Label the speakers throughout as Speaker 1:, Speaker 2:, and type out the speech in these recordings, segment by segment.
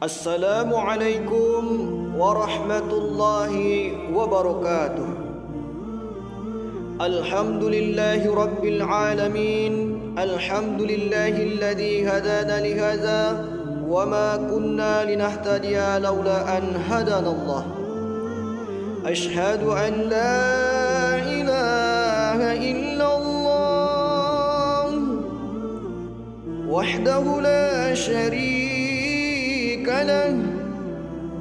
Speaker 1: Assalamualaikum warahmatullahi wabarakatuh. Alhamdulillahi rabbil alamin. Alhamdulillahilladzi hadana lihadza wa ma kunna linahtadiya laula an hadanallah. Ashhadu an la ilaha illallah wahdahu la syarika له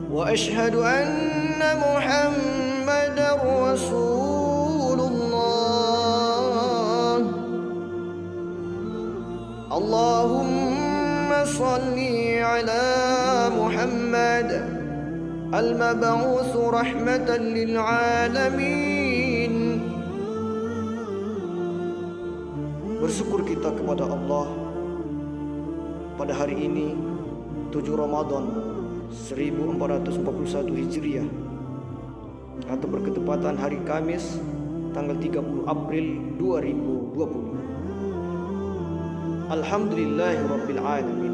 Speaker 1: وأشهد أن محمدا رسول الله. اللهم صل على محمد المبعوث رحمة للعالمين. Bersyukur kita kepada Allah pada hari ini 7 Ramadan 1441 Hijriah atau berketepatan hari Kamis tanggal 30 April 2020. Alhamdulillahirabbil alamin.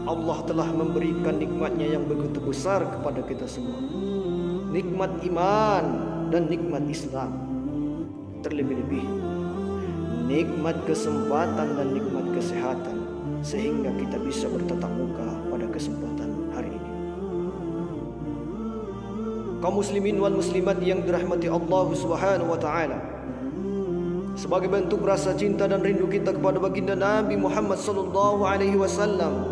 Speaker 1: Allah telah memberikan nikmatnya yang begitu besar kepada kita semua. Nikmat iman dan nikmat Islam. Terlebih-lebih nikmat kesempatan dan nikmat kesehatan, sehingga kita bisa bertatap muka pada kesempatan hari ini. Kaum muslimin wal muslimat yang dirahmati Allah Subhanahu wa taala, sebagai bentuk rasa cinta dan rindu kita kepada baginda Nabi Muhammad sallallahu alaihi wasallam,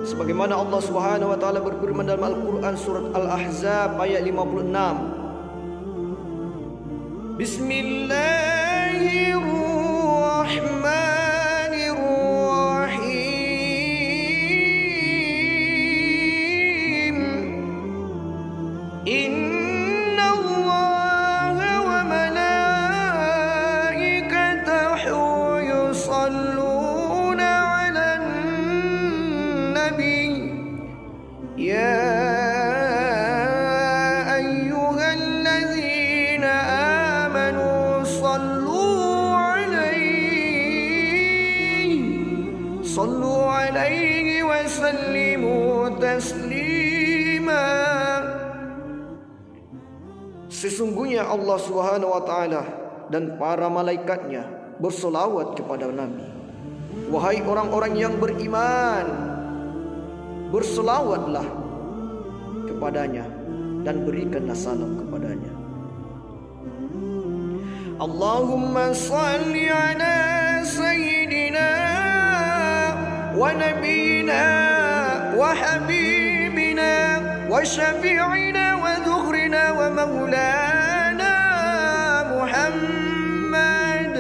Speaker 1: sebagaimana Allah Subhanahu wa taala berfirman dalam Al-Qur'an surat Al-Ahzab ayat 56. Bismillahirrahmanirrahim. Inna Allaha wa malaikatahu yusalluna 'alan nabi. Ya ayyuhalladzina amanu sallu 'alaihi wa sallimu taslima. Sesungguhnya Allah Subhanahu wa taala dan para malaikatnya bersolawat kepada Nabi. Wahai orang-orang yang beriman, bersolawatlah kepadanya dan berikanlah salam kepadanya. Allahumma salli ala sayyidina wa nabiyina wa habibina wa syafi'ina wa dhukhrina wa maulana Muhammad.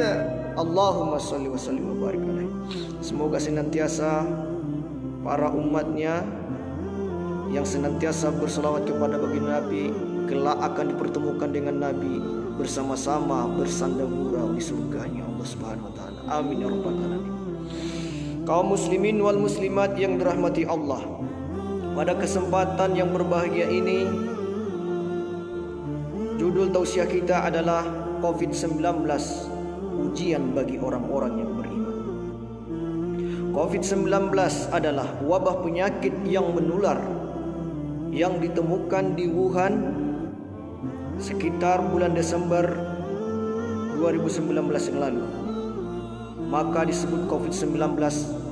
Speaker 1: Allahumma salli wa sallim wa barik alaihi. Semoga senantiasa para umatnya yang senantiasa berselawat kepada baginda Nabi kelak akan dipertemukan dengan Nabi bersama-sama bersandar gurau di surganya Allah Subhanahu wa taala. Amin ya rabbal alamin. Kaum muslimin wal muslimat yang dirahmati Allah, pada kesempatan yang berbahagia ini judul tausiah kita adalah COVID-19, ujian bagi orang-orang yang beriman. COVID-19 adalah wabah penyakit yang menular yang ditemukan di Wuhan sekitar bulan Desember 2019 yang lalu. Maka disebut COVID-19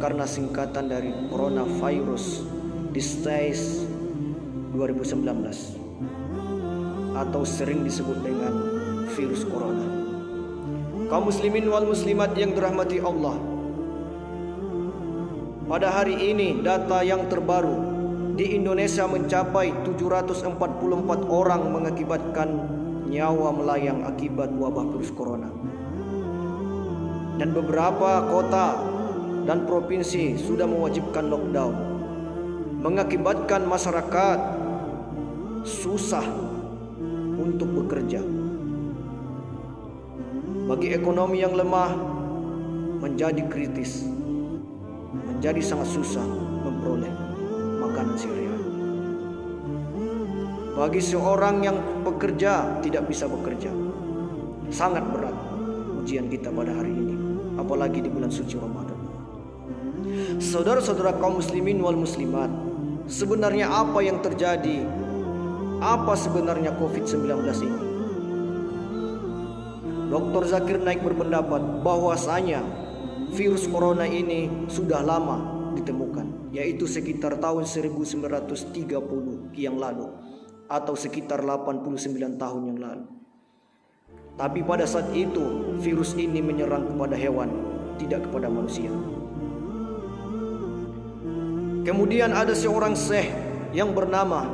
Speaker 1: karena singkatan dari Coronavirus Disease 2019 atau sering disebut dengan virus corona. Kaum muslimin wal muslimat yang dirahmati Allah, pada hari ini data yang terbaru di Indonesia mencapai 744 orang mengakibatkan nyawa melayang akibat wabah virus corona. Dan beberapa kota dan provinsi sudah mewajibkan lockdown, mengakibatkan masyarakat susah untuk bekerja. Bagi ekonomi yang lemah menjadi kritis, menjadi sangat susah memperoleh makanan sehari-hari. Bagi seorang yang bekerja tidak bisa bekerja, sangat berat ujian kita pada hari ini, apalagi di bulan suci Ramadan. Saudara-saudara kaum muslimin wal muslimat, sebenarnya apa yang terjadi? Apa sebenarnya COVID-19 ini? Dr. Zakir Naik berpendapat bahwasanya virus corona ini sudah lama ditemukan, yaitu sekitar tahun 1930 yang lalu atau sekitar 89 tahun yang lalu. Tapi pada saat itu virus ini menyerang kepada hewan, tidak kepada manusia. Kemudian ada seorang syekh yang bernama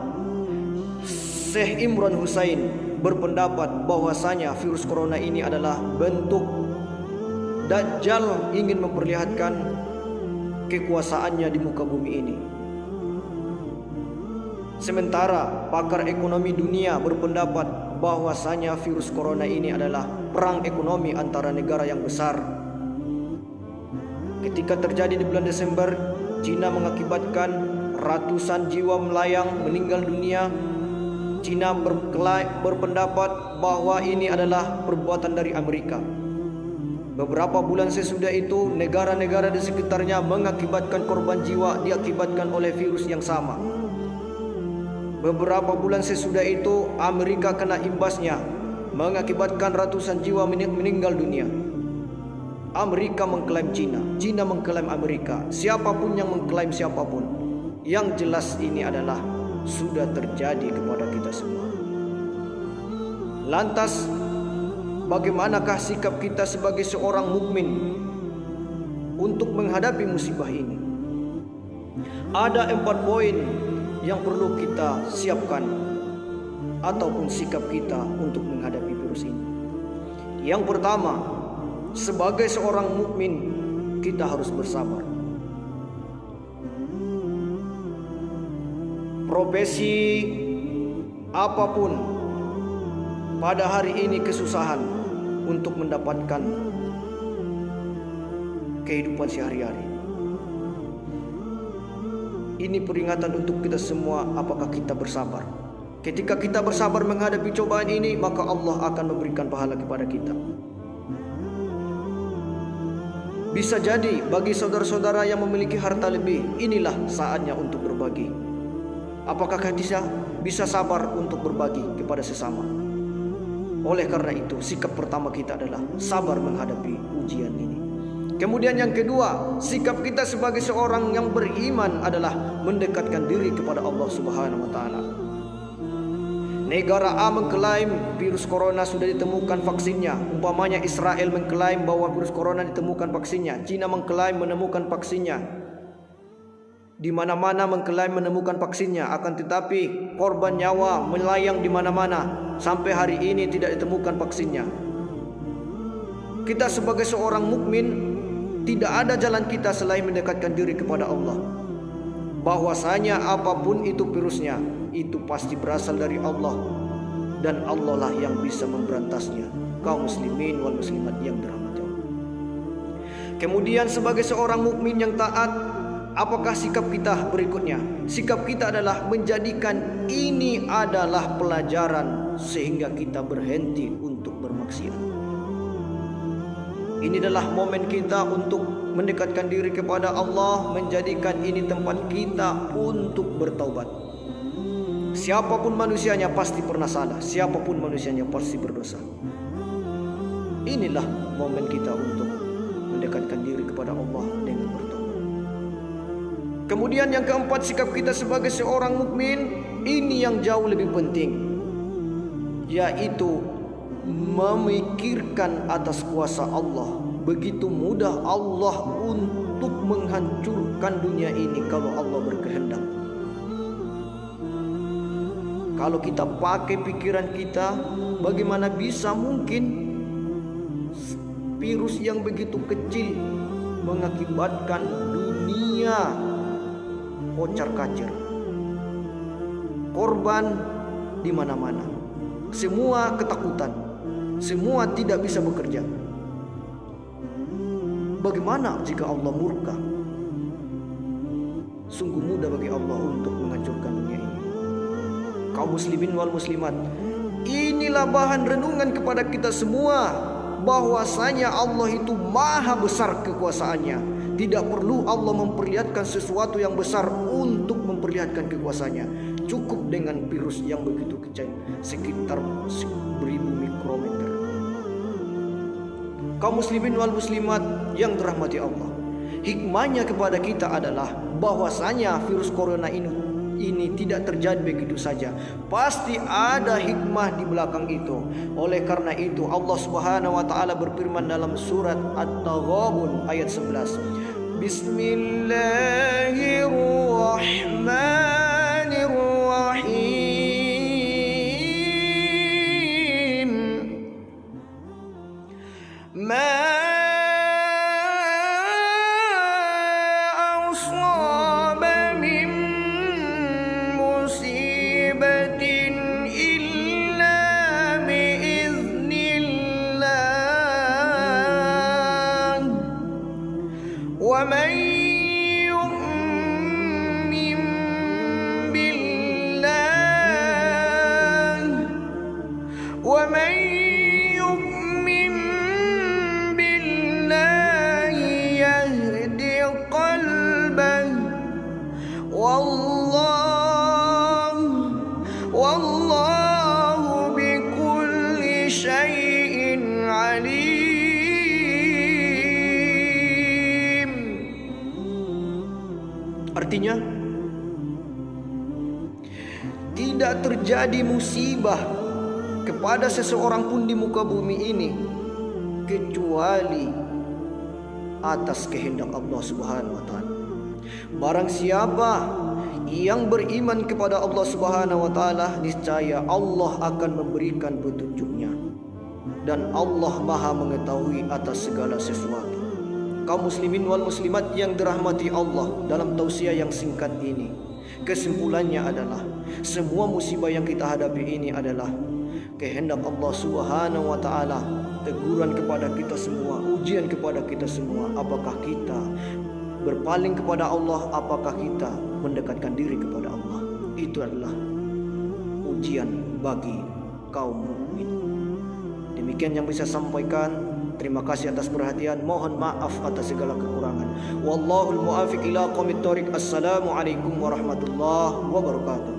Speaker 1: Syekh Imran Husain berpendapat bahwasanya virus corona ini adalah bentuk Dajjal ingin memperlihatkan kekuasaannya di muka bumi ini. Sementara pakar ekonomi dunia berpendapat bahwasanya virus corona ini adalah perang ekonomi antara negara yang besar. Ketika terjadi di bulan Desember, Cina mengakibatkan ratusan jiwa melayang meninggal dunia. Cina berpendapat bahwa ini adalah perbuatan dari Amerika. Beberapa bulan sesudah itu, negara-negara di sekitarnya mengakibatkan korban jiwa diakibatkan oleh virus yang sama. Beberapa bulan sesudah itu, Amerika kena imbasnya, mengakibatkan ratusan jiwa meninggal dunia. Amerika mengklaim Cina, Cina mengklaim Amerika. Siapapun yang mengklaim siapapun, yang jelas ini adalah sudah terjadi kepada kita semua. Lantas, bagaimanakah sikap kita sebagai seorang mukmin untuk menghadapi musibah ini? Ada 4 poin yang perlu kita siapkan ataupun sikap kita untuk menghadapi virus ini. Yang pertama, sebagai seorang mukmin kita harus bersabar. Profesi apapun pada hari ini kesusahan untuk mendapatkan kehidupan sehari-hari. Ini peringatan untuk kita semua, apakah kita bersabar? Ketika kita bersabar menghadapi cobaan ini, maka Allah akan memberikan pahala kepada kita. Bisa jadi bagi saudara-saudara yang memiliki harta lebih, inilah saatnya untuk berbagi. Apakah kita bisa sabar untuk berbagi kepada sesama? Oleh karena itu, sikap pertama kita adalah sabar menghadapi ujian ini. Kemudian yang kedua, sikap kita sebagai seorang yang beriman adalah mendekatkan diri kepada Allah Subhanahu wa taala. Negara A mengklaim virus corona sudah ditemukan vaksinnya. Umpamanya Israel mengklaim bahwa virus corona ditemukan vaksinnya. Cina mengklaim menemukan vaksinnya. Di mana-mana mengklaim menemukan vaksinnya, akan tetapi korban nyawa melayang di mana-mana. Sampai hari ini tidak ditemukan vaksinnya. Kita sebagai seorang mukmin, tidak ada jalan kita selain mendekatkan diri kepada Allah. Bahwasanya apapun itu virusnya, itu pasti berasal dari Allah, dan Allah lah yang bisa memberantasnya. Kaum muslimin wal muslimat yang dirahmati Allah. Kemudian sebagai seorang mukmin yang taat, apakah sikap kita berikutnya? Sikap kita adalah menjadikan ini adalah pelajaran sehingga kita berhenti untuk bermaksiat. Ini adalah momen kita untuk mendekatkan diri kepada Allah, menjadikan ini tempat kita untuk bertaubat. Siapapun manusianya pasti pernah salah, siapapun manusianya pasti berdosa. Inilah momen kita untuk mendekatkan diri kepada Allah dengan bertaubat. Kemudian yang keempat, sikap kita sebagai seorang mukmin ini yang jauh lebih penting, yaitu memikirkan atas kuasa Allah. Begitu mudah Allah untuk menghancurkan dunia ini kalau Allah berkehendak. Kalau kita pakai pikiran kita, bagaimana bisa mungkin virus yang begitu kecil mengakibatkan dunia kocar-kacir, korban di mana-mana, semua ketakutan, semua tidak bisa bekerja. Bagaimana jika Allah murka? Sungguh mudah bagi Allah untuk menghancurkan dunia ini. Kaum muslimin wal muslimat, inilah bahan renungan kepada kita semua, bahwasanya Allah itu maha besar kekuasaannya, Tidak perlu Allah memperlihatkan sesuatu yang besar untuk memperlihatkan kekuasaannya. Cukup dengan virus yang begitu kecil, sekitar 1000 mikrometer. Kaum muslimin wal muslimat yang dirahmati Allah, hikmahnya kepada kita adalah bahwasanya virus corona ini tidak terjadi begitu saja. Pasti ada hikmah di belakang itu. Oleh karena itu Allah Subhanahu wa taala berfirman dalam surat At-Taghabun ayat 11. Bismillahirrahmanirrahim. ومن يؤمن بالله يهد قلبه والله بكل شيء عليم. Artinya, tidak terjadi musibah kepada seseorang pun di muka bumi ini kecuali atas kehendak Allah Subhanahu wa taala. Barang siapa yang beriman kepada Allah Subhanahu wa taala, niscaya Allah akan memberikan petunjuknya, dan Allah Maha mengetahui atas segala sesuatu. Kaum muslimin wal muslimat yang dirahmati Allah, dalam tausiah yang singkat ini, kesimpulannya adalah semua musibah yang kita hadapi ini adalah kehendak Allah Subhanahu wa taala, teguran kepada kita semua, ujian kepada kita semua. Apakah kita berpaling kepada Allah, apakah kita mendekatkan diri kepada Allah? Itu adalah ujian bagi kaum mukmin. Demikian yang bisa sampaikan. Terima kasih atas perhatian. Mohon maaf atas segala kekurangan. Wallahul muwaffiq ila aqwamit thoriq. Assalamualaikum warahmatullahi wabarakatuh.